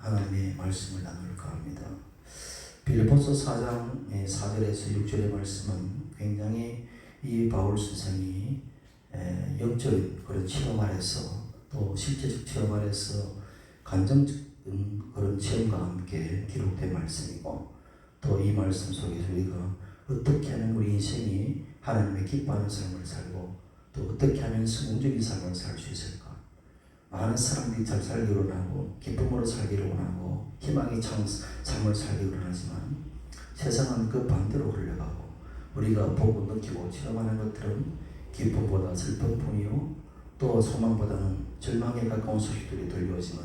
하나님의 말씀을 나눌까 합니다. 빌립보서 4장 4절에서 6절의 말씀은 굉장히 이 바울 선생이 영적 그런 체험 아래서 또 실제적 체험 아래서 감정적 그런 체험과 함께 기록된 말씀이고, 또 이 말씀 속에서 우리가 어떻게 하면 우리 인생이 하나님의 기뻐하는 삶을 살고 또 어떻게 하면 성공적인 삶을 살 수 있을까. 많은 사람들이 잘 살기를 원하고 기쁨으로 살기를 원하고 희망의 삶을 살기를 원하지만 세상은 그 반대로 흘러가고 우리가 보고 느끼고 체험하는 것들은 기쁨보다 슬픔뿐이요 또 소망보다는 절망에 가까운 소식들이 들려오지만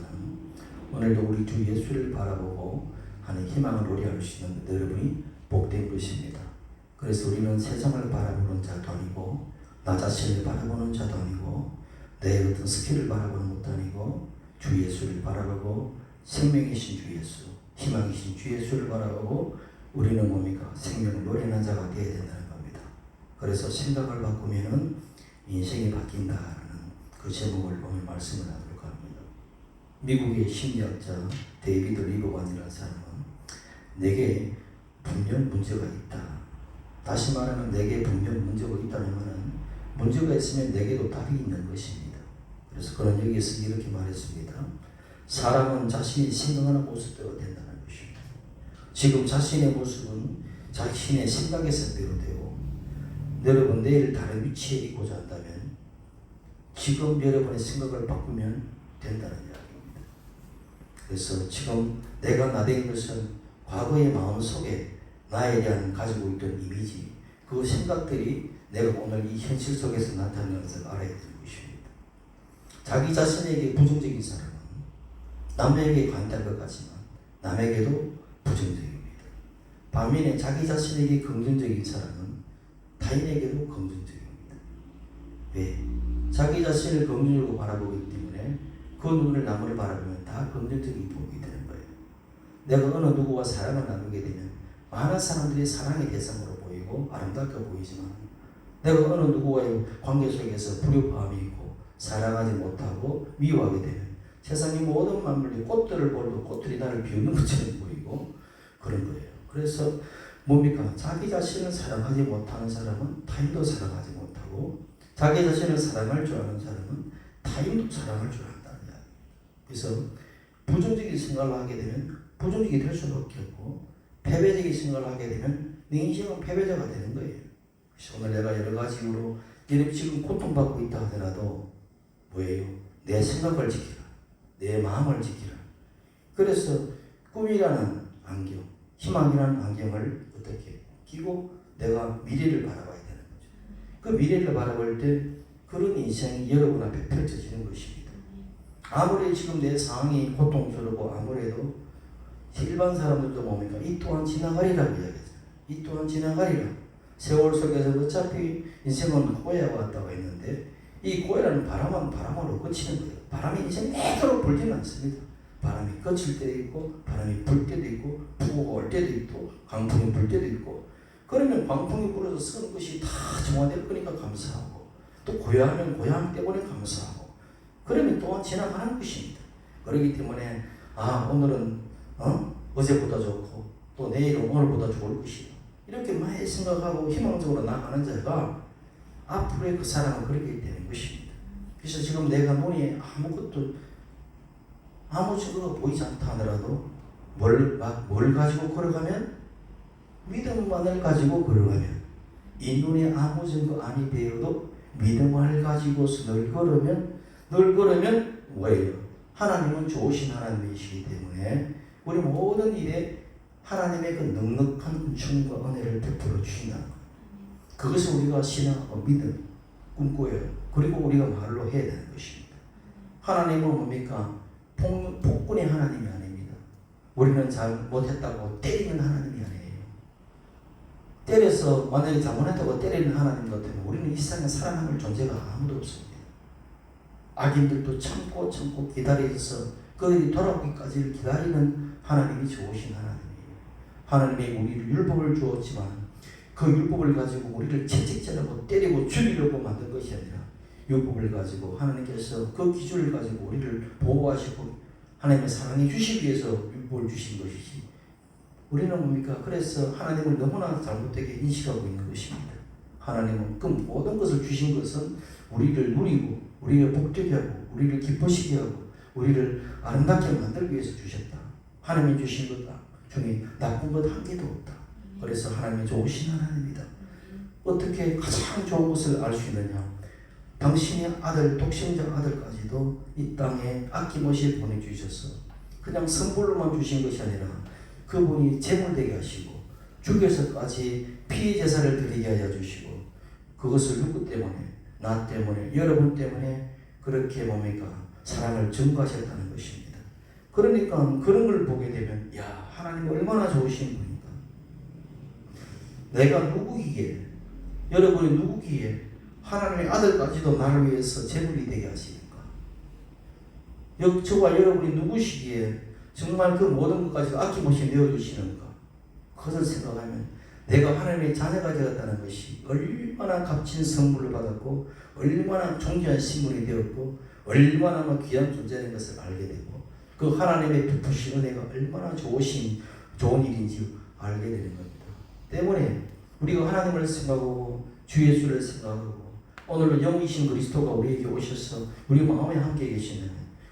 오늘도 우리 주 예수를 바라보고 하는 희망을 노래할 수 있는 여러분이 복된 것입니다. 그래서 우리는 세상을 바라보는 자도 아니고 나 자신을 바라보는 자도 아니고 내 어떤 스킬을 바라보는 것도 아니고 주 예수를 바라보고 생명이신 주 예수, 희망이신 주 예수를 바라보고 우리는 뭡니까? 생명을 노래하는 자가 되어야 된다는 겁니다. 그래서 생각을 바꾸면은 인생이 바뀐다는 그 제목을 오늘 말씀을 나눌까 합니다. 미국의 심리학자 데이비드 리버만이라는 사람은 내게 분명 문제가 있다. 다시 말하면 내게 분명 문제가 있다면 문제가 있으면 내게도 답이 있는 것입니다. 그래서 그는 여기서 이렇게 말했습니다. 사람은 자신이 생각하는 모습대로 된다는 것입니다. 지금 자신의 모습은 자신의 생각에서 비롯되고 여러분 내일 다른 위치에 있고자 한다면 지금 여러분의 생각을 바꾸면 된다는 이야기입니다. 그래서 지금 내가 나된 것은 과거의 마음속에 나에 대한 가지고 있던 이미지, 그 생각들이 내가 오늘 이 현실 속에서 나타나는 것을 알아야 되는 것입니다. 자기 자신에게 부정적인 사람은 남에게 관대할 것 같지만 남에게도 부정적입니다. 반면에 자기 자신에게 긍정적인 사람은 타인에게도 긍정적입니다. 왜? 자기 자신을 긍정적으로 바라보기 때문에 그 눈을 남을 바라보면 다 긍정적인 보게 되는 거예요. 내가 어느 누구와 사랑을 나누게 되면 많은 사람들이 사랑의 대상으로 보이고 아름답게 보이지만 내가 어느 누구와의 관계 속에서 불협화음이 있고 사랑하지 못하고 미워하게 되면 세상의 모든 만물이 꽃들을 보려도 꽃들이 나를 비우는 것처럼 보이고 그런 거예요. 그래서 뭡니까? 자기 자신을 사랑하지 못하는 사람은 타인도 사랑하지 못하고 자기 자신을 사랑할 줄 아는 사람은 타인도 사랑할 줄 안다는 이야기. 그래서 부정적인 생각을 하게 되면 부정적이 될 수밖에 없고 패배적인 생각을 하게 되면 내 인생은 패배자가 되는 거예요. 그래서 오늘 내가 여러 가지 이유로 여러분 지금 고통받고 있다 하더라도 뭐예요? 내 생각을 지키라. 내 마음을 지키라. 그래서 꿈이라는 안경, 희망이라는 안경을 어떻게 끼고 내가 미래를 바라봐야 되는 거죠. 그 미래를 바라볼 때 그런 인생이 여러분 앞에 펼쳐지는 것입니다. 아무리 지금 내 상황이 고통스럽고 아무래도 일반 사람들도 뭡니까? 이 또한 지나가리라고 이야기했어요. 이 또한 지나가리라. 세월 속에서 어차피 인생은 고해와 같다고 했는데 이 고해라는 바람은 바람으로 그치는 거예요. 바람이 인생 내도록 불지는 않습니다. 바람이 그칠 때도 있고 바람이 불 때도 있고 부고가 올 때도 있고 강풍이 불 때도 있고 그러면 광풍이 불어서 쓰는 것이 다 정화될 거니까 감사하고 또 고요하면 고요함 때문에 감사하고 그러면 또한 지나가는 것입니다. 그렇기 때문에 오늘은 어제보다 좋고 또 내일은 오늘보다 좋을 것이다. 이렇게 많이 생각하고 희망적으로 나가는 자가 앞으로의 그 사랑은 그렇게 되는 것입니다. 그래서 지금 내가 눈이 아무것도 아무 증거가 보이지 않다 하더라도 뭘 가지고 걸어가면 믿음만을 가지고 걸어가면 이 눈에 아무 증거 아니 되어도 믿음을 가지고서 늘 걸으면 뭐예요? 하나님은 좋으신 하나님이시기 때문에 우리 모든 일에 하나님의 그 넉넉한 은총과 은혜를 베풀어 주신다는 것. 그것을 우리가 신앙하고 믿음, 꿈꿔요. 그리고 우리가 말로 해야 되는 것입니다. 하나님은 뭡니까? 폭군의 하나님이 아닙니다. 우리는 잘 못했다고 때리는 하나님이 아니에요. 때려서 만약에 잘못했다고 때리는 하나님 같으면 우리는 이 세상에 살아남을 존재가 아무도 없습니다. 악인들도 참고 기다려서 그들이 돌아오기까지를 기다리는 하나님이 좋으신 하나님이에요. 하나님이 우리를 율법을 주었지만 그 율법을 가지고 우리를 채찍질하고 때리고 죽이려고 만든 것이 아니라 율법을 가지고 하나님께서 그 기준을 가지고 우리를 보호하시고 하나님의 사랑해 주시기 위해서 율법을 주신 것이지. 우리는 뭡니까? 그래서 하나님을 너무나 잘못되게 인식하고 있는 것입니다. 하나님은 그 모든 것을 주신 것은 우리를 누리고 우리를 복되게 하고 우리를 기쁘시게 하고 우리를 아름답게 만들기 위해서 주셨다. 하나님이 주신 것 중에 나쁜 것 한 개도 없다. 그래서 하나님이 좋으신 하나님이다. 어떻게 가장 좋은 것을 알 수 있느냐? 당신의 아들, 독생자 아들까지도 이 땅에 아낌없이 보내주셔서 그냥 선물로만 주신 것이 아니라 그분이 제물되게 하시고 죽여서까지 피의 제사를 드리게 하여 주시고 그것을 누구 때문에? 나 때문에, 여러분 때문에 그렇게 뭡니까? 사랑을 증거하셨다는 것입니다. 그러니까 그런 걸 보게 되면 야, 하나님 얼마나 좋으신 분인가. 내가 누구기에, 여러분이 누구기에 하나님의 아들까지도 나를 위해서 제물이 되게 하시니까. 저와 여러분이 누구시기에 정말 그 모든 것까지도 아낌없이 내어주시는가. 그것을 생각하면 내가 하나님의 자녀가 되었다는 것이 얼마나 값진 선물을 받았고 얼마나 존귀한 신분이 되었고 얼마나 귀한 존재인 것을 알게 되고 그 하나님의 베푸신 은혜가 얼마나 좋은 일인지 알게 되는 겁니다. 때문에 우리가 하나님을 생각하고 주 예수를 생각하고 오늘은 영이신 그리스도가 우리에게 오셔서 우리 마음에 함께 계시는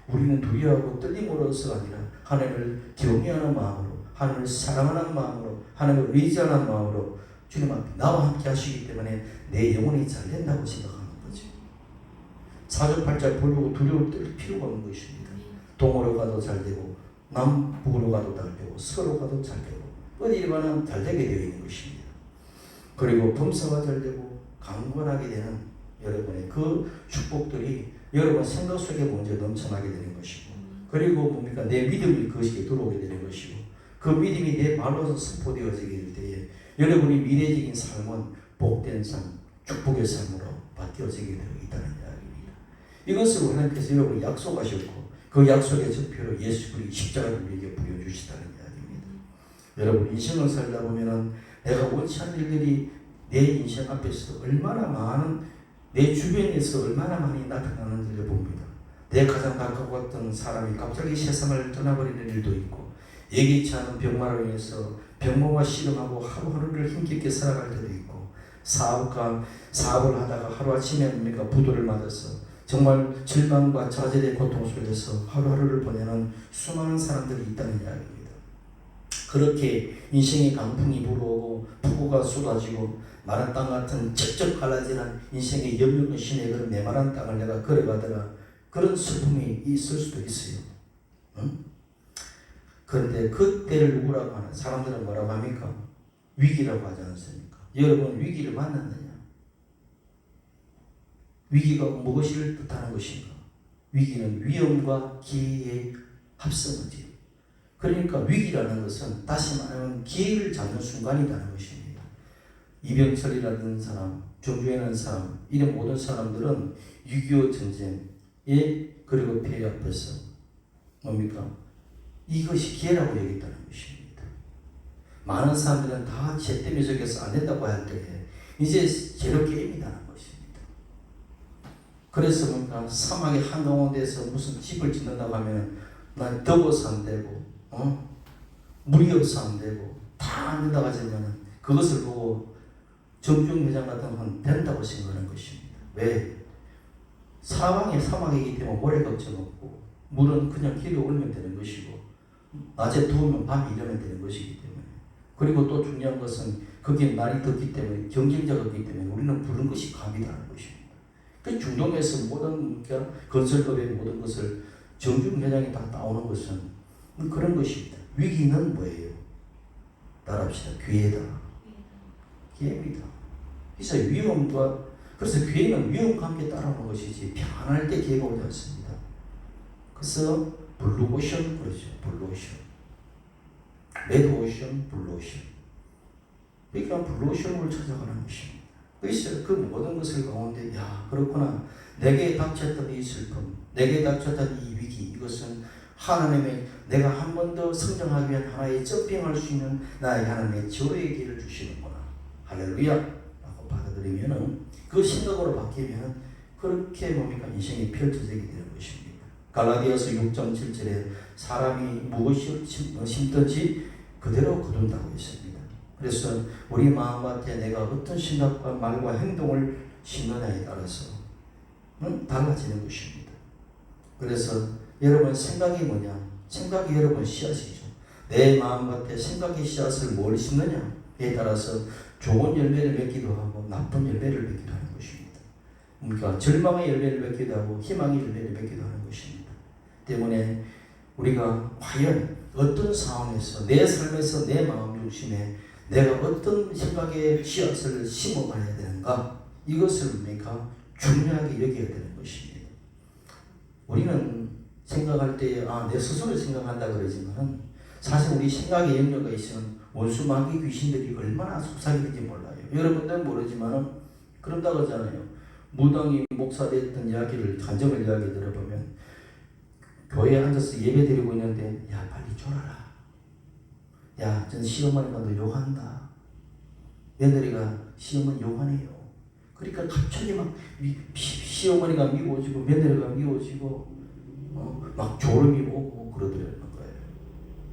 우리는 두려워하고 떨림으로서 아니라 하나님을 경외하는 마음으로 하나님을 사랑하는 마음으로 하나님을 의지하는 마음으로 주님 앞에 나와 함께 하시기 때문에 내 영혼이 잘 된다고 생각하는 거죠. 사주팔자 보려고 두려울 떨 필요가 없는 것입니다. 동으로 가도 잘 되고 남북으로 가도 잘 되고 서로 가도 잘 되고 어디를 가나 잘 되게 되어 있는 것입니다. 그리고 범사가 잘 되고 강건하게 되는 여러분의 그 축복들이 여러분 생각 속에 먼저 넘쳐나게 되는 것이고 그리고 뭡니까? 내 믿음이 그것이 들어오게 되는 것이고 그 믿음이 내 말로서 선포되어지게 될 때에 여러분이 미래적인 삶은 복된 삶, 축복의 삶으로 바뀌어지게 되어 있다는 이야기입니다. 이것을 하나님께서 여러분이 약속하셨고 그 약속의 증표로 예수 그리스도의 십자가를 우리에게 보여주시다는 이야기입니다. 여러분 인생을 살다 보면은 내가 원치 않는 일들이 내 인생 앞에서 얼마나 많은 내 주변에서 얼마나 많이 나타나는지를 봅니다. 내 가장 가까웠던 사람이 갑자기 세상을 떠나버리는 일도 있고 예기치 않은 병마로 인해서 병모가 실험하고 하루하루를 힘겹게 살아갈 때도 있고 사업을 하다가 하루아침에 부도를 맞아서 정말 절망과 좌절의 고통 속에서 하루하루를 보내는 수많은 사람들이 있다는 이야기입니다. 그렇게 인생의 강풍이 불어오고 폭우가 쏟아지고 마른 땅 같은 척척 갈라지는 인생의 염려의 신의 그런 메마른 땅을 내가 걸어가다가 그런 슬픔이 있을 수도 있어요. 응? 그런데 그때를 누구라고 하나? 사람들은 뭐라고 합니까? 위기라고 하지 않습니까? 여러분 위기를 만났느냐? 위기가 무엇을 뜻하는 것인가? 위기는 위험과 기회의 합성이지요. 그러니까 위기라는 것은 다시 말하면 기회를 잡는 순간이라는 것입니다. 이병철이라는 사람, 정주행하는 사람, 이런 모든 사람들은 6.25 전쟁에 그리고 폐해 앞에서 뭡니까? 이것이 기회라고 여겼다는 것입니다. 많은 사람들은 다 죄 속에서 안 된다고 할 때 이제 제로 게임이라는 것입니다. 그래서 뭡니까? 사막의 한가운데서 무슨 집을 짓는다고 하면 난 더워서 안 되고 물이 없어 안 되고 다 안 된다고 하지만 그것을 보고 정중 회장 같은 건 된다고 생각하는 것입니다. 왜? 사막이기 때문에 모래 걱정 없고 물은 그냥 길에 올면 되는 것이고 낮에 더우면 밤에 일하면 되는 것이기 때문에 그리고 또 중요한 것은 거기에 날이 덥기 때문에 경쟁자가 있기 때문에 우리는 부른 것이 감이라는 것입니다. 그 중동에서 모든 건설업의 모든 것을 정중 회장이 다 따오는 것은 그런 것입니다. 위기는 뭐예요? 따라합시다. 기회다. 기회입니다. 그래서 그래서 기회는 위험과 함께 따라오는 것이지 편안할 때 기회가 오지 않습니다. 그래서 블루오션 그러죠. 블루오션. 레드오션, 블루오션. 그러니까 블루오션을 찾아가는 것입니다. 그래서 그 모든 것을 가운데 그렇구나. 내게 닥쳤던 이 슬픔, 내게 닥쳤던 이 위기, 이것은 하나님의 내가 한 번 더 성장하기 위한 하나의 점핑할 수 있는 나의 하나님의 지혜의 길을 주시는구나. 할렐루야 라고 받아들이면은 그 생각으로 바뀌면 그렇게 뭡니까? 인생이 펼쳐지게 되는 것입니다. 갈라디아서 6장 7절에 사람이 무엇을 심든지 그대로 거둔다고 했습니다. 그래서 우리 마음밭에 내가 어떤 생각과 말과 행동을 심느냐에 따라서 달라지는 것입니다. 그래서 여러분 생각이 뭐냐? 생각이 여러분 씨앗이죠. 내 마음밭에 생각의 씨앗을 뭘 심느냐에 따라서 좋은 열매를 맺기도 하고 나쁜 열매를 맺기도 하는 것입니다. 그러니까 절망의 열매를 맺기도 하고 희망의 열매를 맺기도 하는 것입니다. 때문에 우리가 과연 어떤 상황에서 내 삶에서 내 마음 중심에 내가 어떤 생각의 씨앗을 심어가야 되는가, 이것을 우리가 중요하게 여겨야 되는 것입니다. 우리는 생각할 때 내 스스로 생각한다 그러지만 사실 우리 생각에 염려가 있으면 원수 마귀 귀신들이 얼마나 속삭이는지 몰라요. 여러분들은 모르지만 그런다고 하잖아요. 무당이 목사 됐던 이야기를 간증을 이야기 들어보면 교회에 앉아서 예배 드리고 있는데 야 빨리 졸아라. 야 전 시어머니가 너 욕한다. 며느리가 시어머니 욕하네요. 그러니까 갑자기 막 시어머니가 미워지고 며느리가 미워지고 막 졸음이 오고 그러더라는 거예요.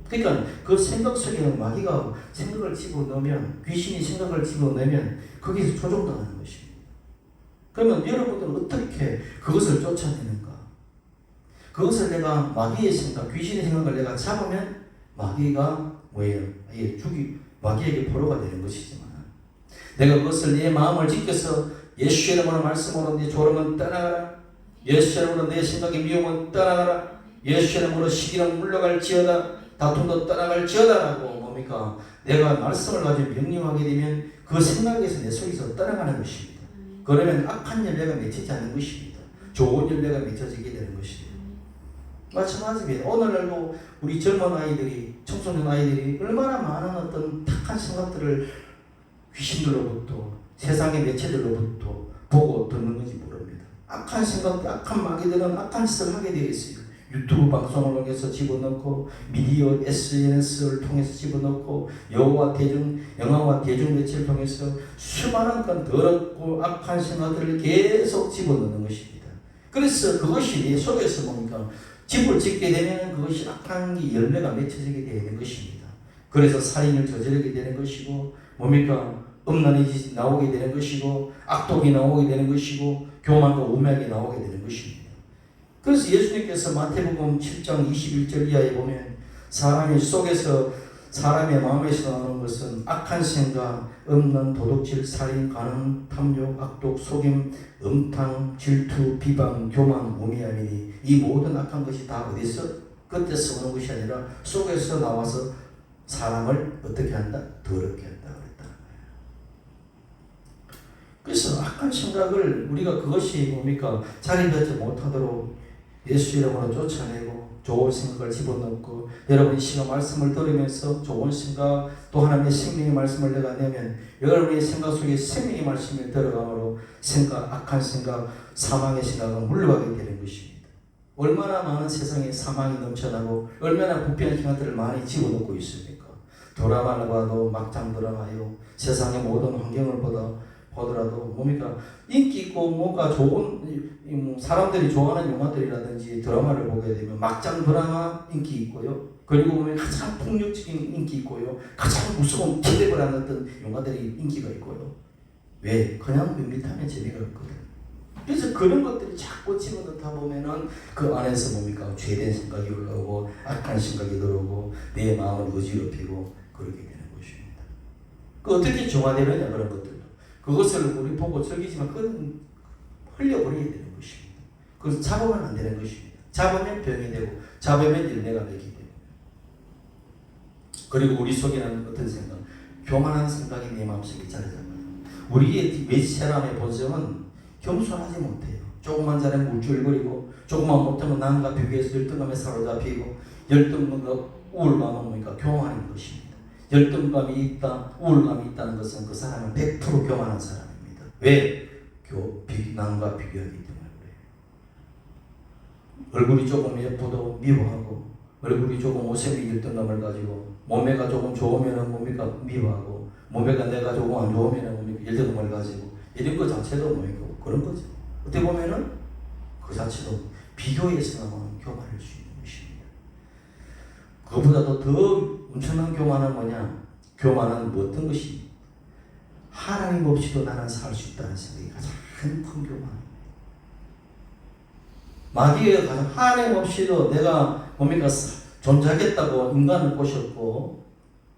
그러니까 그 생각 속에는 마귀가 생각을 집어넣으면, 귀신이 생각을 집어넣으면 거기서 조종당하는 것입니다. 그러면 여러분들은 어떻게 그것을 쫓아내는가? 그것을 내가 마귀의 생각, 귀신의 생각을 내가 잡으면 마귀가 뭐예요? 마귀에게 포로가 되는 것이지만 내가 그것을 내 마음을 지켜서 예수의 이름으로 말씀으로 네 졸음은 떠나가라. 예수의 이름으로 내 생각의 미움은 떠나가라. 예수의 이름으로 시기는 물러갈지어다. 다툼도 떠나갈지어다라고 뭡니까? 내가 말씀을 가지고 명령하게 되면 그 생각에서 내 속에서 떠나가는 것입니다. 그러면 악한 열매가 맺히지 않는 것입니다. 좋은 열매가 맺혀지게 되는 것입니다. 마찬가지입니다. 오늘날도 우리 젊은 아이들이, 청소년 아이들이 얼마나 많은 어떤 탁한 생각들을 귀신들로부터, 세상의 매체들로부터 보고 듣는 건지 모릅니다. 악한 생각들, 악한 마귀들은 악한 짓을 하게 되어 있어요. 유튜브 방송을 통해서 집어넣고, 미디어, SNS를 통해서 집어넣고, 영화와 대중 매체를 통해서 수많은 건 더럽고 악한 생각들을 계속 집어넣는 것입니다. 그래서 그것이 내 속에서 뭡니까? 집을 짓게 되면 그것이 악한 열매가 맺혀지게 되는 것입니다. 그래서 살인을 저지르게 되는 것이고, 뭡니까? 음란이 나오게 되는 것이고, 악독이 나오게 되는 것이고, 교만과 우매하게 나오게 되는 것입니다. 그래서 예수님께서 마태복음 7장 21절 이하에 보면 사람의 속에서, 사람의 마음에서 나오는 것은 악한 생각, 음란, 도둑질, 살인, 간음, 탐욕, 악독, 속임, 음탕, 질투, 비방, 교만, 우매함이니 이 모든 악한 것이 다 어디서? 끝에서 오는 것이 아니라 속에서 나와서 사람을 어떻게 한다? 더럽게 한다 그랬다는 거예요. 그래서 악한 생각을 우리가 그것이 뭡니까? 자리 잡지 못하도록 예수 이름으로 쫓아내고 좋은 생각을 집어넣고, 여러분이 시간 말씀을 들으면서 좋은 생각, 또 하나님의 생명의 말씀을 내가 내면 여러분의 생각 속에 생명의 말씀이 들어가므로 악한 생각, 사망의 생각은 물러가게 되는 것입니다. 얼마나 많은 세상에 사망이 넘쳐나고 얼마나 부패한 생각들을 많이 집어넣고 있습니까? 드라마를 봐도 막장 드라마요. 세상의 모든 환경을 보더라도 뭡니까? 인기 있고 뭔가 좋은 사람들이 좋아하는 영화들이라든지 드라마를 보게 되면 막장 드라마 인기 있고요. 그리고 보면 가장 폭력적인 인기 있고요. 가장 무서운 기대를 하는 어떤 영화들이 인기가 있고요. 왜? 그냥 밋밋하면 재미가 없거든. 그래서 그런 것들이 자꾸 집어넣다 보면은 그 안에서 뭡니까? 죄된 생각이 올라오고 악한 생각이 들어오고 내 마음을 어지럽히고 그렇게 되는 것입니다. 그 어떻게 정화되느냐 그런 것들도. 그것을 우리 보고 즐기지만 그건 흘려버리게 되는 것입니다. 그것을 잡으면 안 되는 것입니다. 잡으면 병이 되고 잡으면 열매가 되게 되고. 그리고 우리 속에는 어떤 생각? 교만한 생각이 내 마음속에 자리 잡아요. 우리의 몇 사람의 본성은 겸손하지 못해요. 조금만 잘하면 울줄거리고, 조금만 못하면 남과 비교해서 열등감에 사로잡히고, 열등감과 우울감은 뭡니까? 교만인 것입니다. 열등감이 있다, 우울감이 있다는 것은 그 사람은 100% 교만한 사람입니다. 왜? 남과 비교하기 때문에 그래요. 얼굴이 조금 예뻐도 미워하고, 얼굴이 조금 못생긴 열등감을 가지고, 몸매가 조금 좋으면 뭡니까? 미워하고, 몸매가 내가 조금 안 좋으면 뭡니까? 열등감을 가지고, 이런 것 자체도 뭡니까? 그런 거죠. 어떻게 보면은 그 자체도 비교해서 나오는 교만일 수 있는 것입니다. 그보다도 더 엄청난 교만은 뭐냐? 교만은 어떤 것이 하나님 없이도 나는 살 수 있다는 생각이 가장 큰 교만입니다. 마귀가 가장 하나님 없이도 내가 뭡니까? 존재하겠다고 인간을 꼬셨고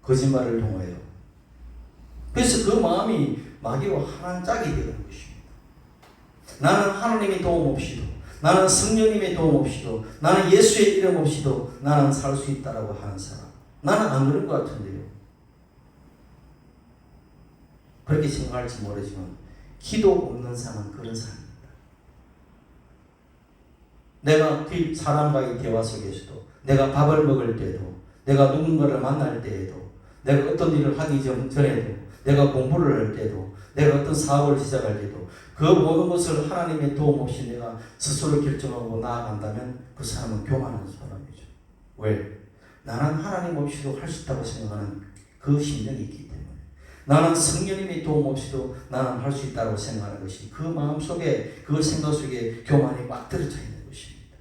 거짓말을 통하여. 그래서 그 마음이 마귀와 하나는 짝이 되는 것입니다. 나는 하나님의 도움 없이도, 나는 성령님의 도움 없이도, 나는 예수의 이름 없이도 나는 살 수 있다라고 하는 사람. 나는 안 그런 것 같은데요. 그렇게 생각할지 모르지만 기도 없는 사람은 그런 사람입니다. 내가 그 사람과의 대화 속에서도, 내가 밥을 먹을 때도, 내가 누군가를 만날 때에도, 내가 어떤 일을 하기 전에도, 내가 공부를 할 때도, 내가 어떤 사업을 시작할 때도 그 모든 것을 하나님의 도움 없이 내가 스스로 결정하고 나아간다면 그 사람은 교만한 사람이죠. 왜? 나는 하나님 없이도 할 수 있다고 생각하는 그 심정이 있기 때문에, 나는 성령님의 도움 없이도 나는 할 수 있다고 생각하는 것이 그 마음 속에, 그 생각 속에 교만이 막 들어져 있는 것입니다.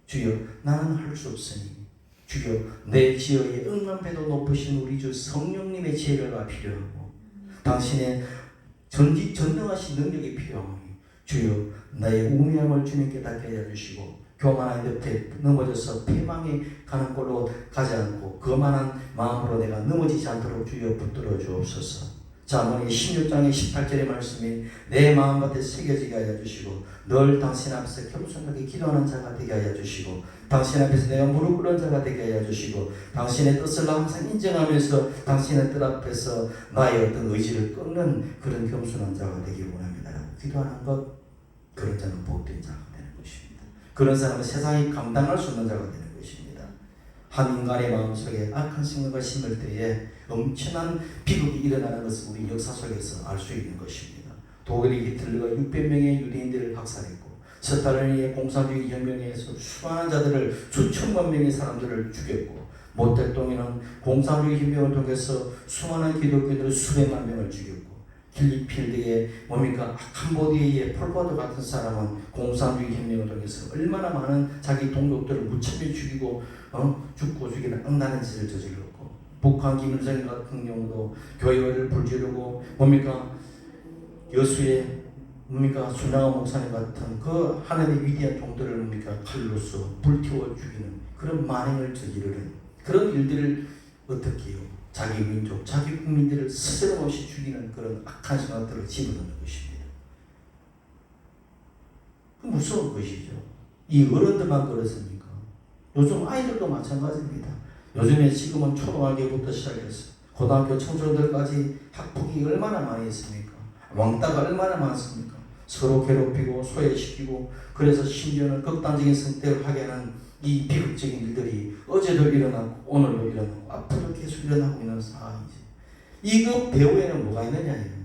주여, 나는 할 수 없으니 주여, 내 지혜의 억만배도 높으신 우리 주 성령님의 지혜가 필요하고 당신의 전능하신 능력이 필요하니 주여, 나의 우매함을 주님께 닿게 해주시고 교만한 옆에 넘어져서 패망에 가는 꼴로 가지 않고 거만한 마음으로 내가 넘어지지 않도록 주여 붙들어 주옵소서. 잠언이 16장의 18절의 말씀이 내 마음밭에 새겨지게 하여 주시고 늘 당신 앞에서 겸손하게 기도하는 자가 되게 하여 주시고 당신 앞에서 내가 무릎 꿇는 자가 되게 하여 주시고 당신의 뜻을 항상 인정하면서 당신의 뜻 앞에서 나의 어떤 의지를 끊는 그런 겸손한 자가 되기 원합니다. 기도하는 것, 그런 자는 복된 자가 되는 것입니다. 그런 사람은 세상이 감당할 수 없는 자가 되는 것입니다. 한 인간의 마음속에 악한 생각을 심을 때에 엄청난 비극이 일어나는 것을 우리 역사 속에서 알 수 있는 것입니다. 독일의 히틀러가 600명의 유대인들을 학살했고 스탈린의 공산주의 혁명에 의해서 수많은 자들을 수천만 명의 사람들을 죽였고 모택동에는 공산주의 혁명을 통해서 수많은 기독교인들을 수백만 명을 죽였고 필리핀의 뭡니까 캄보디아의 폴포트 같은 사람은 공산주의 혁명을 통해서 얼마나 많은 자기 동족들을 무참히 죽이고 죽고 죽이는 악랄한 짓을 저질렀고 북한 김일성 같은 경우도 교회를 불지르고 뭡니까 여수의 뭡니까 순양호 목사님 같은 그 하나님의 위대한 종들을 뭡니까 칼로서 불태워 죽이는 그런 만행을 저지르는 그런 일들을 어떻게 해요? 자기 민족, 자기 국민들을 스스럼없이 죽이는 그런 악한 생각들을 집어넣는 것입니다. 무서운 것이죠. 이 어른들만 그렇습니까? 요즘 아이들도 마찬가지입니다. 요즘에 지금은 초등학교부터 시작해서 고등학교 청소년들까지 학폭이 얼마나 많이 있습니까? 왕따가 얼마나 많습니까? 서로 괴롭히고 소외시키고 그래서 심지어는 극단적인 선택을 하게 하는 이 비극적인 일들이 어제도 일어나고 오늘도 일어나고 앞으로 계속 일어나고 있는 상황이지. 이거 배후에는 뭐가 있느냐예요.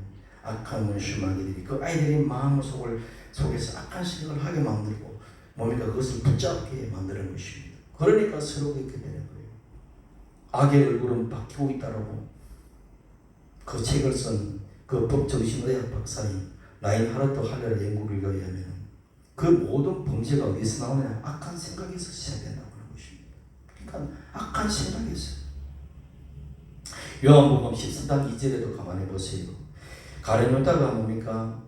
악한 원수마귀들이 그 아이들의 마음 속에서 악한 생각을 하게 만들고 뭡니까 그것을 붙잡게 만드는 것입니다. 그러니까 서로 그렇게 되는 거예요. 악의 얼굴은 바뀌고 있다라고 그 책을 쓴 그 법정신의학 박사인 라인하르트 할레르 연구를 의하면 그 모든 범죄가 어디서 나오냐? 악한 생각에서 시작된다고 하는 것입니다. 그러니까 악한 생각에서. 요한복음 14장 2절에도 가만히 보세요. 가룟 유다가 뭡니까?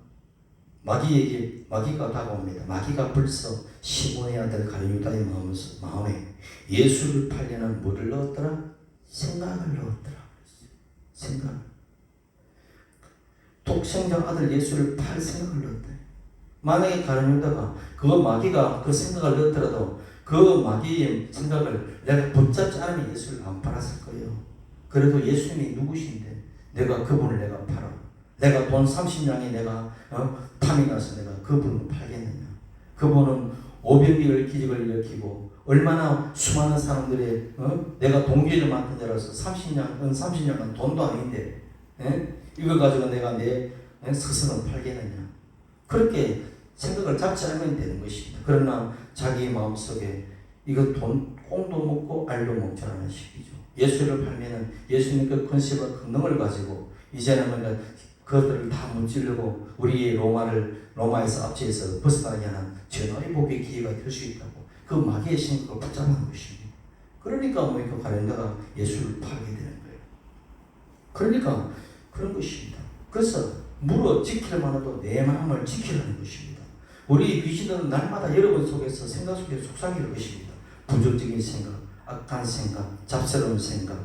마귀가 다가옵니다. 마귀가 벌써 시몬의 아들 가룟 유다의 마음에 예수를 팔려는 뭐를 넣었더라? 생각을 넣었더라. 생각. 독생자 아들 예수를 팔 생각을 넣었대. 만약에 가룟 유다가 그 마귀가 그 생각을 넣더라도 그 마귀의 생각을 내가 붙잡지 않으면 예수를 안 팔았을 거예요. 그래도 예수님이 누구신데 내가 그분을 내가 팔아. 내가 돈 30냥에 내가 탐이 나서 내가 그분을 팔겠느냐. 그분은 오병이어 기적을 일으키고 얼마나 수많은 사람들의 내가 동기를 맡은 자라서 30냥은 돈도 아닌데 이걸 가지고 내가 내 스스로 팔겠느냐. 그렇게 생각을 잡지 않으면 되는 것입니다. 그러나 자기 마음속에 이거 돈 꽁도 먹고 알도 먹지 않은 식이죠. 예수를 팔면은 예수님 그 컨셉과 권능을 가지고 이제는 뭔가 그것들을 다 무찌르고 우리의 로마에서 압제해서 벗어나게 하는 전화의 복의 기회가 될 수 있다고 그 마귀의 생각을 붙잡는 것입니다. 그러니까 뭡니까? 가룟유다가 예수를 팔게 되는 거예요. 그러니까 그런 것입니다. 그래서 물어 지킬만 해도 내 마음을 지키라는 것입니다. 우리 귀신은 날마다 여러분 속에서 생각 속에 속삭일 것입니다. 부정적인 생각, 악한 생각, 잡스러운 생각,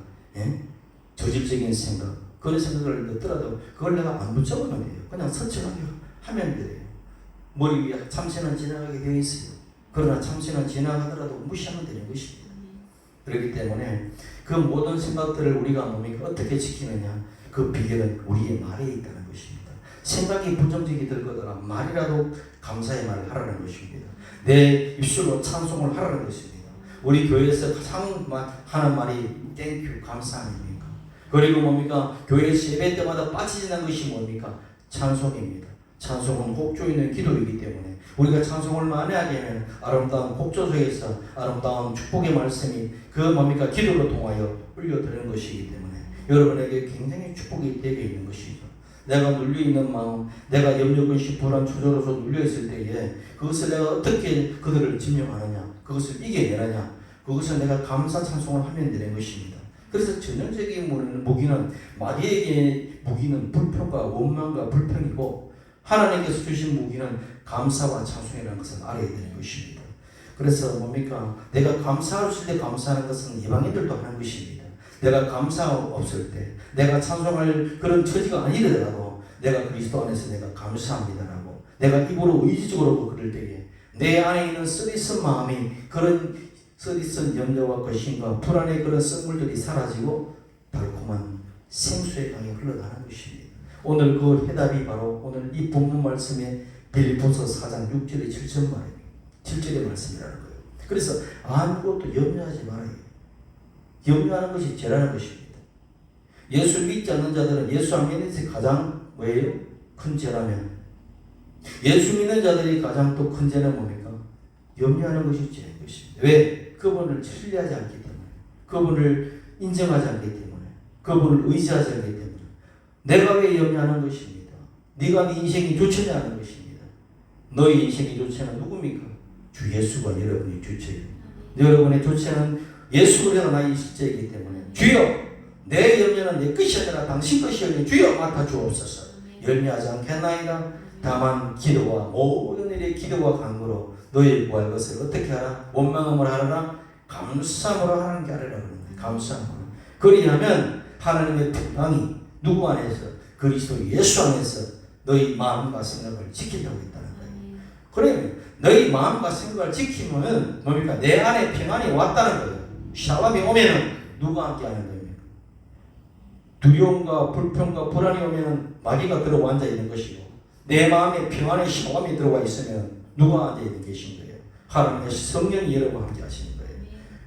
저질적인 생각, 그런 생각을 넣더라도 그걸 내가 안 붙잡으면 돼요. 그냥 서천하게 하면 돼요. 머리 위에 참새는 지나가게 되어 있어요. 그러나 참새는 지나가더라도 무시하면 되는 것입니다. 그렇기 때문에 그 모든 생각들을 우리가 뭡니까? 어떻게 지키느냐? 그 비결은 우리의 말에 있다는 것입니다. 생각이 부정적이 들거나 말이라도 감사의 말을 하라는 것입니다. 내 입술로 찬송을 하라는 것입니다. 우리 교회에서 가장 하는 말이 땡큐, 감사 아닙니까? 그리고 뭡니까? 교회에서 예배 때마다 빠지지 않는 것이 뭡니까? 찬송입니다. 찬송은 곡조 있는 기도이기 때문에 우리가 찬송을 많이 하게 하면 아름다운 곡조 속에서 아름다운 축복의 말씀이 그 뭡니까? 기도로 통하여 흘려드리는 것이기 때문에 여러분에게 굉장히 축복이 되게 있는 것이죠. 내가 눌려있는 마음, 내가 염려근심, 불안, 초조로서 눌려있을 때에 그것을 내가 어떻게 그들을 증명하느냐, 그것을 이겨내느냐, 그것을 내가 감사 찬송을 하면 되는 것입니다. 그래서 전형적인 무기는 마귀에게 무기는 불평과 원망과 불평이고 하나님께서 주신 무기는 감사와 찬송이라는 것을 알아야 되는 것입니다. 그래서 뭡니까? 내가 감사할 때 감사하는 것은 이방인들도 하는 것입니다. 내가 감사 없을 때, 내가 찬송할 그런 처지가 아니더라도 내가 그리스도 안에서 내가 감사합니다라고 내가 입으로 의지적으로 그럴 때에 내 안에 있는 쓰디쓴 마음이 그런 쓰디쓴 염려와 거심과 불안의 그런 썩물들이 사라지고 달콤한 생수의 강이 흘러가는 것입니다. 오늘 그 해답이 바로 오늘 이 본문 말씀에 빌립보서 4장 6절의 7절의 말씀이라는 거예요. 그래서 아무것도 염려하지 말아요. 염려하는 것이 죄라는 것입니다. 예수 믿지 않는 자들은 예수 안 믿는 것이 가장 뭐예요? 큰 죄라면 예수 믿는 자들이 가장 또 큰 죄는 뭡니까? 염려하는 것이 죄인 것입니다. 왜? 그분을 신뢰하지 않기 때문에, 그분을 인정하지 않기 때문에, 그분을 의지하지 않기 때문에 내가 왜 염려하는 것입니다. 네가 네 인생이 주체냐 하는 것입니다. 너의 인생의 주체는 누굽니까? 주 예수가 여러분의 주체예요. 여러분의 주체는 예수 그리스도가 나의 실제이기 때문에 주여 내 염려는 내 것이 아니라 당신 것이오니 주여 맡아 주옵소서. 염려하지 않겠나이다. 다만 기도와 모든 일의 기도와 간구로 너의 구할 것을 어떻게 하라? 원망함으로 하라? 감사함으로 하는 게 아니라 그럽니다. 감사함으로. 그리하면 하나님의 평강이 누구 안에서? 그리스도 예수 안에서 너희 마음과 생각을 지키려고 했다는 거예요. 그러면 너희 마음과 생각을 지키면 뭡니까? 내 안에 평안이 왔다는 거예요. 샬롬이 오면은 누가 함께 하는 겁니까? 두려움과 불평과 불안이 오면은 마귀가 들어와 앉아 있는 것이고 내 마음에 평안의 샬롬이 들어와 있으면 누가 앉아 있는 계신 거예요? 하나님의 성령이 여러분과 함께 하시는 거예요.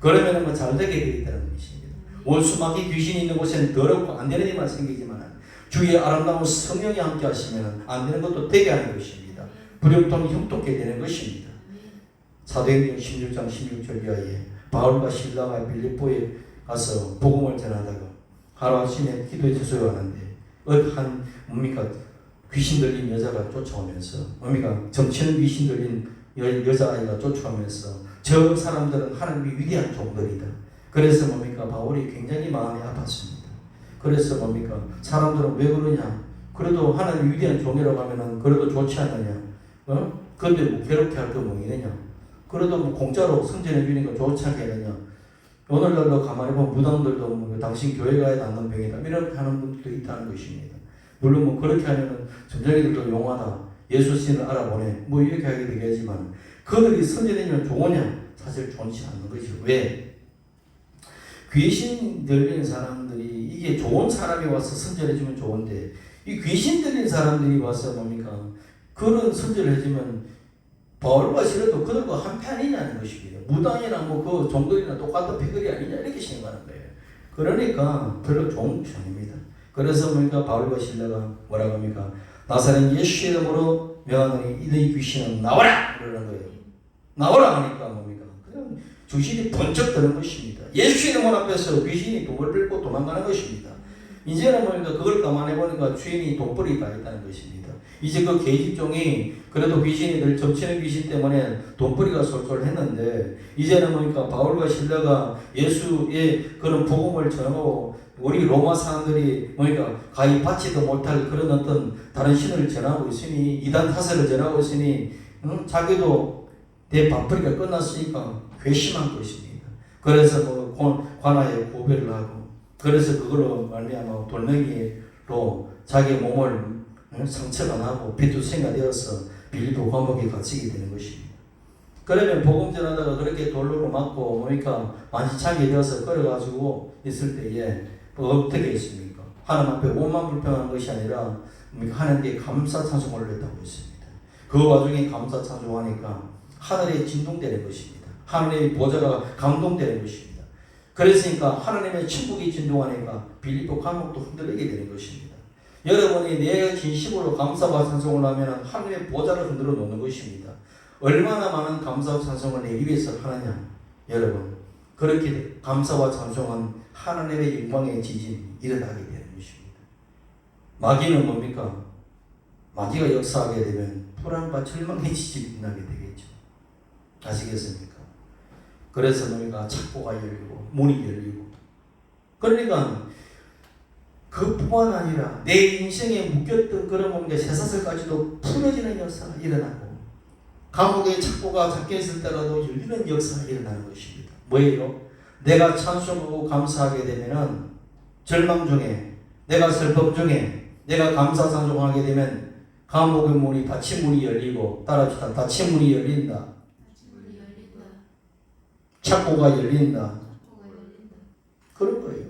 그러면은 뭐 잘 되게 되어 있다는 것입니다. 원수 마귀 귀신이 있는 곳에는 더럽고 안 되는 일만 생기지만 주의 아름다운 성령이 함께 하시면 안 되는 것도 되게 하는 것입니다. 불형통이 형통케 되는 것입니다. 사도행전 16장 16절 이하에 바울과 실라가 빌립보에 가서 복음을 전하다가 하루아침에 기도에 저소요하는데 한 뭡니까 귀신 들린 여자가 쫓아오면서 뭡니까 정치는 귀신 들린 여자아이가 쫓아오면서 저 사람들은 하나님이 위대한 종들이다. 그래서 뭡니까 바울이 굉장히 마음이 아팠습니다. 그래서 뭡니까 사람들은 왜 그러냐? 그래도 하나님 위대한 종이라고 하면은 그래도 좋지 않느냐? 근데 뭐 괴롭게 할 거 뭐 있느냐? 그래도 뭐 공짜로 선전해 주니까 좋지 않겠느냐? 오늘날도 가만히 보면 무당들도 뭐 당신 교회 가야 낫는 병이다 이렇게 하는 분들도 있다는 것입니다. 물론 뭐 그렇게 하면은 전쟁이들도 용하다 예수 신을 알아보네 뭐 이렇게 하게 되겠지만 그들이 선전해주면 좋으냐? 사실 좋지 않는 것이죠. 왜? 귀신 들린 사람들이 이게 좋은 사람이 와서 선전해주면 좋은데 이 귀신 들린 사람들이 와서 뭡니까 그런 선전을 해주면 바울과 시라도 그들과 한편이냐는 것입니다. 무당이나 뭐 그 종들이나 똑같은 패거리 아니냐 이렇게 생각하는 거예요. 그러니까 별로 좋은 것이 아닙니다. 그래서 뭡니까 바울과 실라가 뭐라고 합니까 나사렛 예수 이름으로 명하노니 이의 귀신은 나와라 그러는 거예요. 나오라 하니까 뭡니까 그냥 귀신이 번쩍 드는 것입니다. 예수 이름 앞에서 귀신이 돈을 빌고 도망가는 것입니다. 이제는 보니까 그걸 감안해 보니까 주인이 돈벌이가 있다는 것입니다. 이제 그 계집종이 그래도 귀신이 늘 접치는 귀신 때문에 돈벌이가 솔솔했는데 이제는 보니까 바울과 실라가 예수의 그런 복음을 전하고 우리 로마 사람들이 보니까 가히 받지도 못할 그런 어떤 다른 신을 전하고 있으니 이단 사설을 전하고 있으니 자기도 내 밥벌이가 끝났으니까 회심한 것입니다. 그래서 뭐 관아에 고배를 하고 그래서 그걸로 말미암아 돌멩이로 자기 몸을 상처가 나고 비투성이가 되어서 빌립보 감옥에 갇히게 되는 것입니다. 그러면 복음 전하다가 그렇게 돌로 맞고 그러니까 만시창이 되어서 끌어가지고 있을 때에 어떻게 했습니까? 하나님 앞에 오만 불평한 것이 아니라 하나님께 감사 찬송을 했다고 했습니다. 그 와중에 감사 찬송하니까 하늘에 진동되는 것입니다. 하나님의 보좌가 감동되는 것입니다. 그랬으니까 하나님의 천국이 진동하니까 빌립보 감옥도 흔들리게 되는 것입니다. 여러분이 내 진심으로 감사와 찬송을 하면 하나님의 보좌를 흔들어 놓는 것입니다. 얼마나 많은 감사와 찬송을 내 입에서 하느냐. 여러분 그렇게 감사와 찬송은 하나님의 영광의 지진이 일어나게 되는 것입니다. 마귀는 뭡니까? 마귀가 역사하게 되면 불안과 절망의 지진이 일어나게 되겠죠. 아시겠습니까? 그래서 너희가 창고가 열리고 문이 열리고 그러니까 그뿐만 아니라 내 인생에 묶였던 그런 뭔가 쇠사슬까지도 풀어지는 역사가 일어나고 감옥의 창고가 잠겨있을 때라도 열리는 역사가 일어나는 것입니다. 뭐예요? 내가 찬송하고 감사하게 되면은 절망 중에 내가 슬픔 중에 내가 감사 찬송하게 되면 감옥의 문이 닫힌 문이 열리고 따라합시다. 닫힌 문이 열린다. 창고가 열린다. 그런 거예요.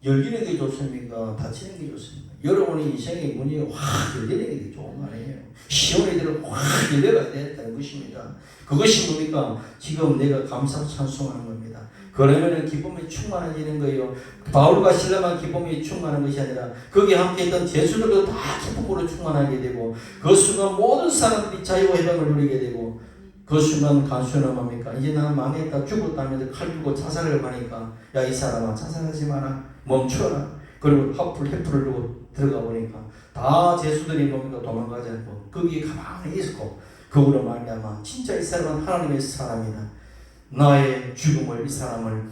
열리는 게 좋습니까? 닫히는 게 좋습니까? 여러분의 인생의 문이 확 열리는 게 좋은 거 아니에요. 시원이들은 확 열려야 된다는 것입니다. 그것이 뭡니까? 지금 내가 감사 찬송하는 겁니다. 그러면 기쁨이 충만해지는 거예요. 바울과 실라만 기쁨이 충만한 것이 아니라 거기에 함께했던 제수들도 다 기쁨으로 충만하게 되고 그 순간 모든 사람들이 자유와 해방을 누리게 되고 그 순간 간수는 뭡니까? 이제 나는 망했다 죽었다면서 칼 들고 자살을 하니까 야 이 사람아 자살하지 마라 멈춰라. 그리고 횃불을 들고 들어가 보니까 다 제수들이 뭡니까? 도망가지 않고 거기에 가만히 있었고 그거로 말미암아 진짜 이 사람은 하나님의 사람이다. 나의 죽음을 이 사람을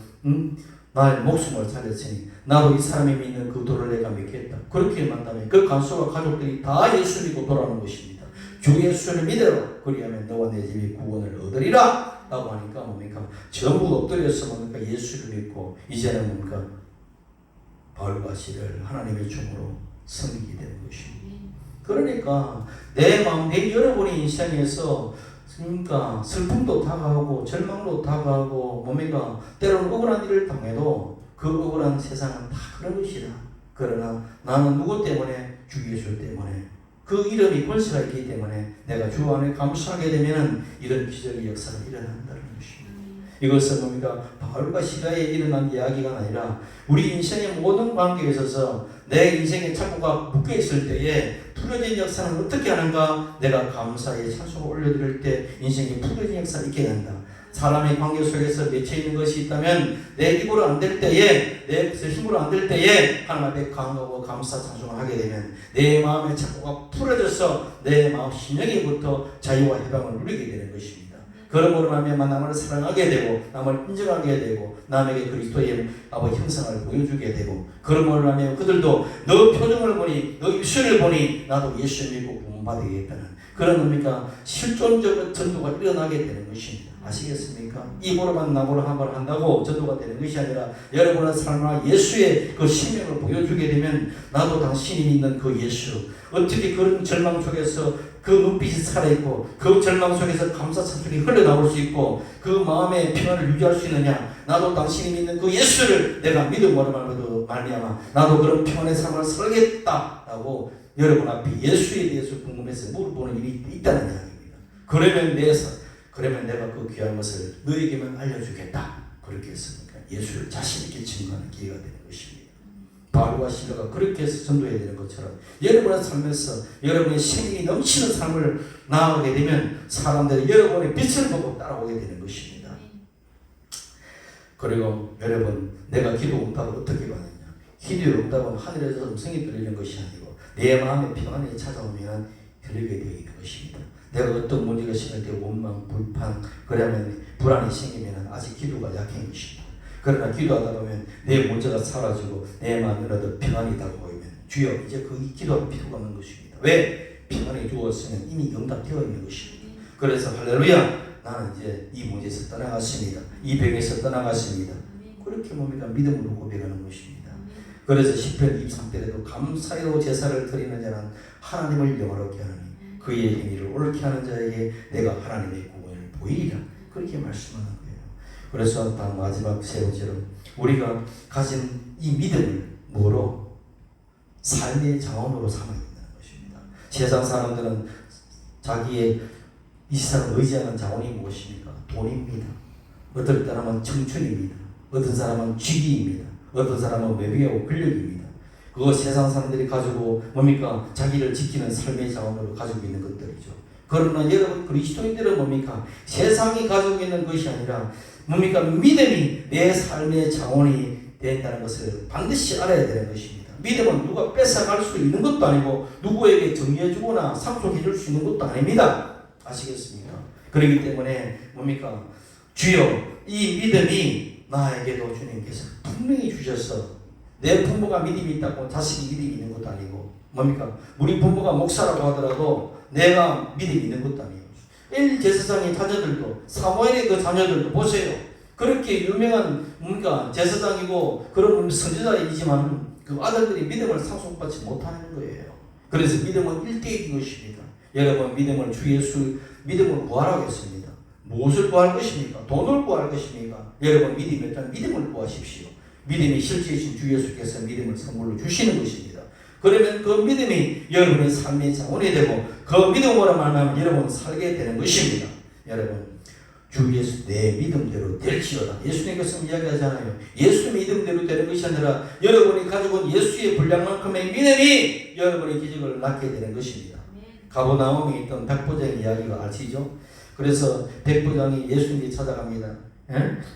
나의 목숨을 살렸으니 나도 이 사람이 믿는 그 도를 내가 믿겠다. 그렇게 만나면 그 간수와 가족들이 다 예수 믿고 돌아오는 것입니다. 주 예수를 믿어라. 그리하면 너와 내 집이 구원을 얻으리라. 라고 하니까 뭡니까? 전부 엎드려서 뭡니까? 예수를 믿고 이제는 뭡니까? 바울과 실을 하나님의 종으로 섬기게 되는 것입니다. 그러니까 내 마음, 내 여러분의 인생에서 그러니까 슬픔도 다가오고 절망도 다가오고 뭡니까? 때로는 억울한 일을 당해도 그 억울한 세상은 다 그런 것이다. 그러나 나는 누구 때문에? 주 예수 때문에. 그 이름이 권세가 있기 때문에 내가 주 안에 감사하게 되면 이런 기적의 역사가 일어난다는 것입니다. 이것은 뭡니까? 바울과 시라에 일어난 이야기가 아니라 우리 인생의 모든 관계에 있어서 내 인생의 창고가 묶여있을 때에 풀어진 역사는 어떻게 하는가? 내가 감사의 찬송을 올려드릴 때 인생이 풀어진 역사가 있게 된다. 사람의 관계 속에서 맺혀 있는 것이 있다면 내 입으로 안 될 때에 내 힘으로 안 될 때에 하나님 앞에 강하고 감사 찬송을 하게 되면 내 마음의 창고가 풀어져서 내 마음 심령에부터 자유와 해방을 누리게 되는 것입니다. 그러므로 하면 남을 사랑하게 되고 남을 인정하게 되고 남에게 그리스도의 아버지 형상을 보여주게 되고 그러므로 하면 그들도 너 표정을 보니 너 입술을 보니 나도 예수 믿고 구원받으겠다는 그런 뭡니까? 실존적인 전도가 일어나게 되는 것입니다. 아시겠습니까? 입으로만 나무로 한 번 한다고 전도가 되는 것이 아니라 여러분의 삶과 예수의 그 생명을 보여주게 되면 나도 당신이 믿는 그 예수 어떻게 그런 절망 속에서 그 눈빛이 살아있고 그 절망 속에서 감사 찬송이 흘러나올 수 있고 그 마음의 평안을 유지할 수 있느냐 나도 당신이 믿는 그 예수를 내가 믿음으로 말미암아 나도 그런 평안의 삶을 살겠다라고 여러분 앞에 예수에 대해서 궁금해서 물어보는 일이 있다는 이야기입니다. 그러면 내가 그 귀한 것을 너에게만 알려주겠다. 그렇게 했으니까 예수를 자신 있게 증거하는 기회가 되는 것입니다. 바울과 실라가 그렇게 해서 전도해야 되는 것처럼 여러분의 삶에서 여러분의 생명이 넘치는 삶을 나아가게 되면 사람들이 여러분의 빛을 보고 따라오게 되는 것입니다. 그리고 여러분 내가 기도 응답을 어떻게 받느냐? 기도의 응답은 하늘에서 음성이 들리는 것이 아니고 내 마음의 평안이 찾아오면 들리게 되어 있는 것입니다. 내가 어떤 문제가 생길 때 원망, 불판, 그러면 불안이 생기면 아직 기도가 약한 것입니다. 그러나 기도하다 보면 내 문제가 사라지고 내 마음에라도 평안이 다가오면 주여 이제 그 기도할 필요가 없는 것입니다. 왜? 평안이 주었으면 이미 응답되어 있는 것입니다. 그래서 할렐루야, 나는 이제 이 문제에서 떠나갔습니다. 이 병에서 떠나갔습니다. 그렇게 뭡니까? 믿음으로 고백하는 것입니다. 그래서 시편 23편에도 감사로 제사를 드리는 자는 하나님을 영화롭게 하느니 그의 행위를 옳게 하는 자에게 내가 하나님의 구원을 보이리라. 그렇게 말씀하는 거예요. 그래서 딱 마지막 세 번째로 우리가 가진 이 믿음을 뭐로? 삶의 자원으로 삼아야 된다는 것입니다. 세상 사람들은 자기의 이 세상을 의지하는 자원이 무엇입니까? 돈입니다. 어떤 사람은 청춘입니다. 어떤 사람은 직위입니다. 어떤 사람은 외비하고 권력입니다. 그거 세상 사람들이 가지고 뭡니까? 자기를 지키는 삶의 자원으로 가지고 있는 것들이죠. 그러나 여러분 그리스도인들은 뭡니까? 세상이 가지고 있는 것이 아니라 뭡니까? 믿음이 내 삶의 자원이 된다는 것을 반드시 알아야 되는 것입니다. 믿음은 누가 뺏어갈 수 있는 것도 아니고 누구에게 정리해주거나 상속해줄 수 있는 것도 아닙니다. 아시겠습니까? 그렇기 때문에 뭡니까? 주여 이 믿음이 나에게도 주님께서 분명히 주셔서 내 부모가 믿음이 있다고 자식이 믿음이 있는 것도 아니고 뭡니까? 우리 부모가 목사라고 하더라도 내가 믿음이 있는 것도 아니에요. 제사장의 자녀들도 사무엘의 그 자녀들도 보세요. 그렇게 유명한 뭡니까? 제사장이고 그런 선지자이지만 그 아들들이 믿음을 상속받지 못하는 거예요. 그래서 믿음은 1대1인 것입니다. 여러분 믿음을 주 예수 믿음을 구하라겠습니다. 무엇을 구할 것입니까? 돈을 구할 것입니까? 여러분 믿음이 일단 믿음을 구하십시오. 믿음이 실제이신 주 예수께서 믿음을 선물로 주시는 것입니다. 그러면 그 믿음이 여러분의 삶의 자원이 되고 그 믿음으로 말하면 여러분 살게 되는 것입니다. 여러분 주 예수 내 믿음대로 될지어다. 예수님께서 이야기하잖아요. 예수 믿음대로 되는 것이 아니라 여러분이 가지고 온 예수의 분량만큼의 믿음이 여러분의 기적을 낳게 되는 것입니다. 가버나움에 있던 백부장의 이야기가 아시죠? 그래서 백부장이 예수님께 찾아갑니다.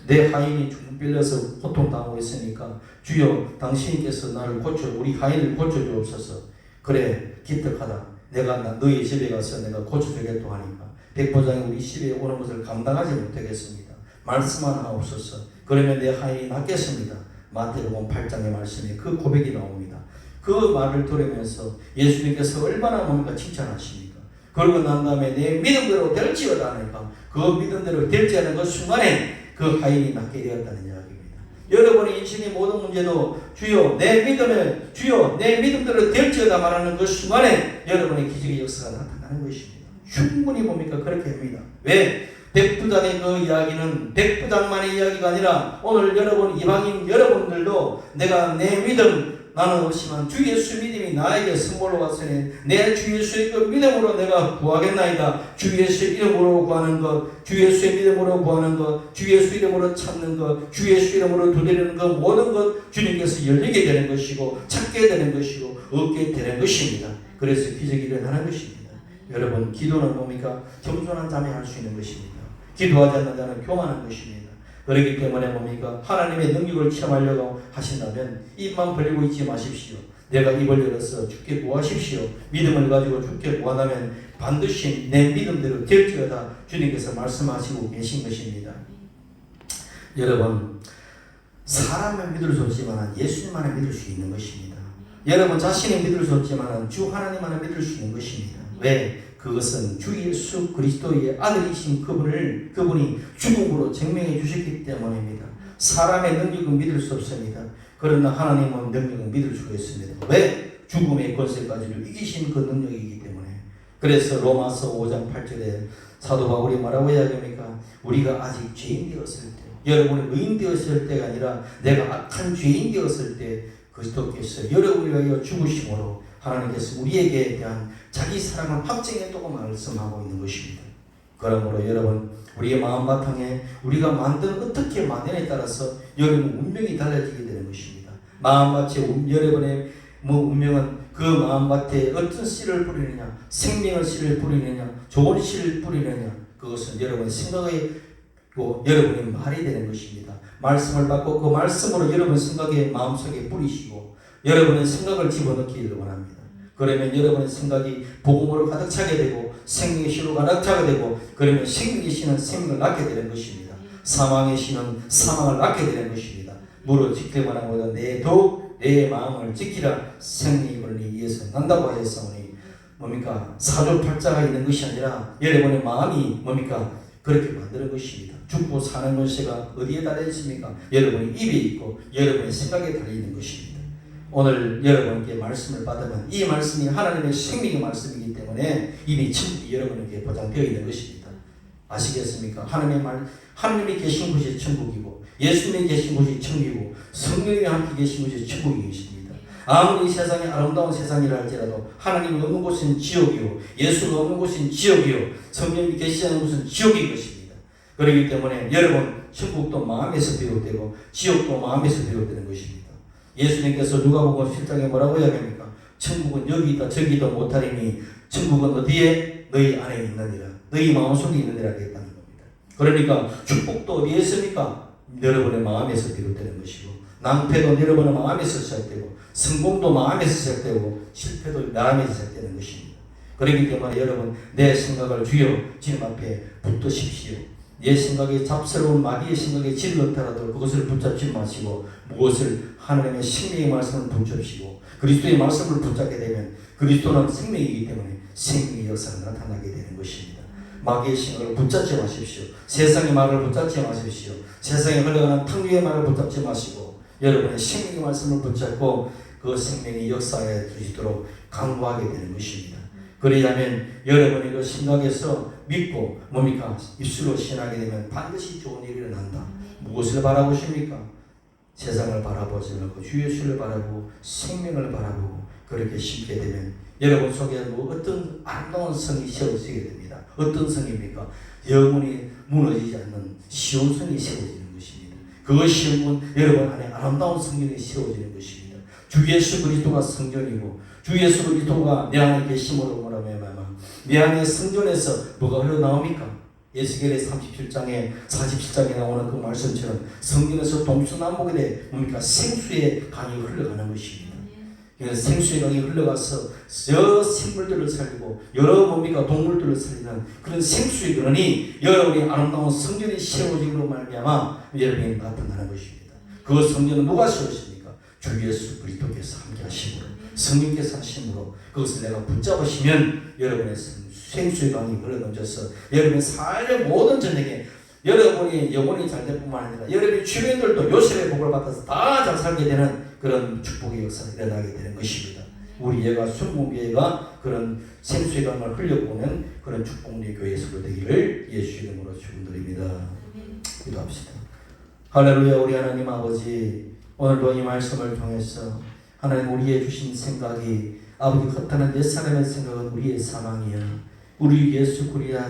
내 하인이 죽음 빌려서 고통당하고 있으니까 주여 당신께서 나를 우리 하인을 고쳐주옵소서. 그래 기특하다. 내가 너희 집에 가서 내가 고쳐주겠다고 하니까 백부장이 우리 집에 오는 것을 감당하지 못하겠습니다. 말씀만 하옵소서. 그러면 내 하인이 낫겠습니다. 마태복음 8장의 말씀에 그 고백이 나옵니다. 그 말을 들으면서 예수님께서 얼마나 뭡니까 칭찬하십니까? 그러고 난 다음에 내 믿음대로 될지어다 하니까 그 믿음대로 될지 않은 그 순간에 그 하인이 낫게 되었다는 이야기입니다. 여러분의 인생의 모든 문제도 주여 내 믿음대로 될지어다 말하는 그 순간에 여러분의 기적의 역사가 나타나는 것입니다. 충분히 뭡니까 그렇게 합니다. 왜? 백부장의 그 이야기는 백부장만의 이야기가 아니라 오늘 여러분 이방인 여러분들도 내가 내 믿음 나는 없지만 주 예수 믿음이 나에게 선물로 왔으니 내 주 예수의 그 믿음으로 내가 구하겠나이다. 주 예수의 이름으로 구하는 것, 주 예수의 믿음으로 구하는 것, 주 예수 이름으로 찾는 것, 주 예수 이름으로 두드리는 것 모든 것 주님께서 열리게 되는 것이고 찾게 되는 것이고 얻게 되는 것입니다. 그래서 기적이 일어나는 것입니다. 여러분 기도는 뭡니까? 겸손한 자매 할 수 있는 것입니다. 기도하지 않는 자는 교만한 것입니다. 그렇기 때문에 뭡니까? 하나님의 능력을 체험하려고 하신다면 입만 벌리고 있지 마십시오. 내가 입을 열어서 주께 구하십시오. 믿음을 가지고 주께 구한다면 반드시 내 믿음대로 될지어다 주님께서 말씀하시고 계신 것입니다. 여러분 사람을 믿을 수 없지만 예수님만을 믿을 수 있는 것입니다. 여러분 자신을 믿을 수 없지만 주 하나님만을 믿을 수 있는 것입니다. 왜? 그것은 주 예수 그리스도의 아들이신 그분이 죽음으로 증명해 주셨기 때문입니다. 사람의 능력은 믿을 수 없습니다. 그러나 하나님은 능력은 믿을 수가 있습니다. 왜? 죽음의 권세까지를 이기신 그 능력이기 때문에. 그래서 로마서 5장 8절에 사도 바울이 뭐라고 이야기합니까? 우리가 아직 죄인 되었을 때, 여러분이 의인 되었을 때가 아니라 내가 악한 죄인 되었을 때 그리스도께서 여러분을 위하여 죽으심으로 하나님께서 우리에게 대한 자기 사랑을 확증했다고 말씀하고 있는 것입니다. 그러므로 여러분 우리의 마음바탕에 우리가 어떻게 만드냐에 따라서 여러분 운명이 달라지게 되는 것입니다. 마음밭에 여러분의 운명은 그 마음밭에 어떤 씨를 뿌리느냐, 생명의 씨를 뿌리느냐, 좋은 씨를 뿌리느냐, 그것은 여러분의 생각의 여러분의 말이 되는 것입니다. 말씀을 받고 그 말씀으로 여러분 생각에 마음속에 뿌리시고 여러분의 생각을 집어넣기를 원합니다. 그러면 여러분의 생각이 복음으로 가득 차게 되고 생명의 신으로 가득 차게 되고 그러면 생명의 신은 생명을 낳게 되는 것입니다. 사망의 신은 사망을 낳게 되는 것입니다. 무릇 지키기만 보다 내 마음을 지키라 생명의 권리 위에서 난다고 하였사오니 뭡니까? 사주팔자가 있는 것이 아니라 여러분의 마음이 뭡니까? 그렇게 만드는 것입니다. 죽고 사는 권세가 어디에 달려 있습니까? 여러분의 입에 있고 여러분의 생각에 달려 있는 것입니다. 오늘 여러분께 말씀을 받으면 이 말씀이 하나님의 생명의 말씀이기 때문에 이미 천국이 여러분에게 보장되어 있는 것입니다. 아시겠습니까? 하나님이 계신 곳이 천국이고 예수님이 계신 곳이 천국이고 성령이 함께 계신 곳이 천국이 계십니다. 아무리 세상이 아름다운 세상이라 할지라도 하나님이 없는 곳은 지옥이요 예수가 없는 곳은 지옥이요 성령이 계시지 않는 곳은 지옥인 것입니다. 그렇기 때문에 여러분 천국도 마음에서 비롯되고 지옥도 마음에서 비롯되는 것입니다. 예수님께서 누가복음 7장에 뭐라고 이야기합니까? 천국은 여기 있다 저기 있다 못하리니 천국은 어디에? 너희 안에 있느니라. 너희 마음속에 있느니라 하겠다는 겁니다. 그러니까 축복도 어디에 있습니까? 여러분의 마음에서 비롯되는 것이고 낭패도 여러분의 마음에서 시작되고 성공도 마음에서 시작되고 실패도 마음에서 시작되는 것입니다. 그렇기 때문에 여러분 내 생각을 주여 주님 앞에 붙드십시오. 내 생각에 잡스러운 마귀의 생각에 질렀더라도 그것을 붙잡지 마시고 무엇을 하나님의 생명의 말씀을 붙잡시고 그리스도의 말씀을 붙잡게 되면 그리스도는 생명이기 때문에 생명의 역사가 나타나게 되는 것입니다. 마귀의 생각을 붙잡지 마십시오. 세상의 말을 붙잡지 마십시오. 세상에 흘러가는 탕류의 말을 붙잡지 마시고 여러분의 생명의 말씀을 붙잡고 그 생명의 역사에 두시도록 강구하게 되는 것입니다. 그러려면 여러분이 그 생각에서 믿고 뭡니까? 입술로 신하게 되면 반드시 좋은 일이 일어난다. 무엇을 바라보십니까? 세상을 바라보지 말고 주 예수를 바라보고 생명을 바라보고 그렇게 심게 되면 여러분 속에 어떤 아름다운 성이 세워지게 됩니다. 어떤 성입니까? 영원히 무너지지 않는 시온 성이 세워지는 것입니다. 그것이 여러분 안에 아름다운 성전이 세워지는 것입니다. 주 예수 그리스도가 성전이고 주 예수 그리스도가 내 안에 계심으로 내 안에 성전에서 뭐가 흘러나옵니까? 에스겔의 37장에 47장에 나오는 그 말씀처럼 성전에서 동서남북에 뭡니까? 생수의 강이 흘러가는 것입니다. 생수의 강이 흘러가서 여러 생물들을 살리고 여러 뭡니까? 동물들을 살리는 그런 생수의 근원이 여러분의 아름다운 성전이 세워짐으로 말미암아 여러분이 나타나는 것입니다. 그 성전은 누가 세우십니까? 주 예수 그리스도께서 함께 하심으로 성령께서 하심으로 그것을 내가 붙잡으시면 여러분의 생수의 강이 흘러넘쳐서 여러분의 삶의 모든 전쟁에 여러분이 영혼이 잘 될 뿐만 아니라 여러분의 주변들도 요셉의 복을 받아서 다 잘 살게 되는 그런 축복의 역사가 일어나게 되는 것입니다. 우리 예가 순공교회가 그런 생수의 강을 흘려보는 그런 축복의 교회에서 되기를 예수 이름으로 축원드립니다. 기도합시다. 할렐루야. 우리 하나님 아버지 오늘도 이 말씀을 통해서 하나님 우리의 주신 생각이 아버지 헛다는 내 사람의 생각은 우리의 사망이야. 우리 예수 그리스도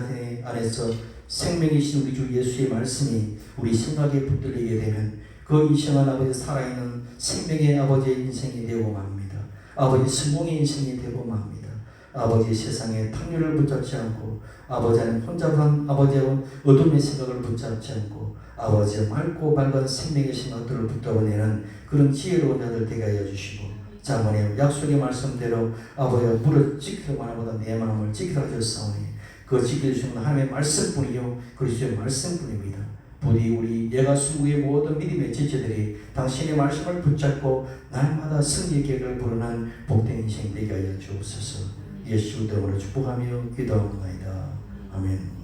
안에서 생명이신 우리 주 예수의 말씀이 우리 생각에 붙들리게 되면 그 인생은 아버지 살아있는 생명의 아버지의 인생이 되고 맙니다. 아버지 성공의 인생이 되고 맙니다. 아버지 세상에 탕류를 붙잡지 않고 아버지는 혼자만 아버지의 어둠의 생각을 붙잡지 않고 아버지의 맑고 밝은 생명의 생각들을 붙잡아내는 그런 지혜로운 자들 되게 하여 주시고 자모님 약속의 말씀대로 아버지가 무릇 지키기만 하보다 내 마음을 지키라 하셨사오니 그 지켜주시는 하나님의 말씀뿐이요 그리스도의 말씀뿐입니다. 부디 우리 예가 순국의 모든 믿음의 지체들이 당신의 말씀을 붙잡고 날마다 승리의 계획을 부르는 복된 인생 되게 하여 주옵소서. 예수 이름으로 축복하며 기도합니다. 아멘.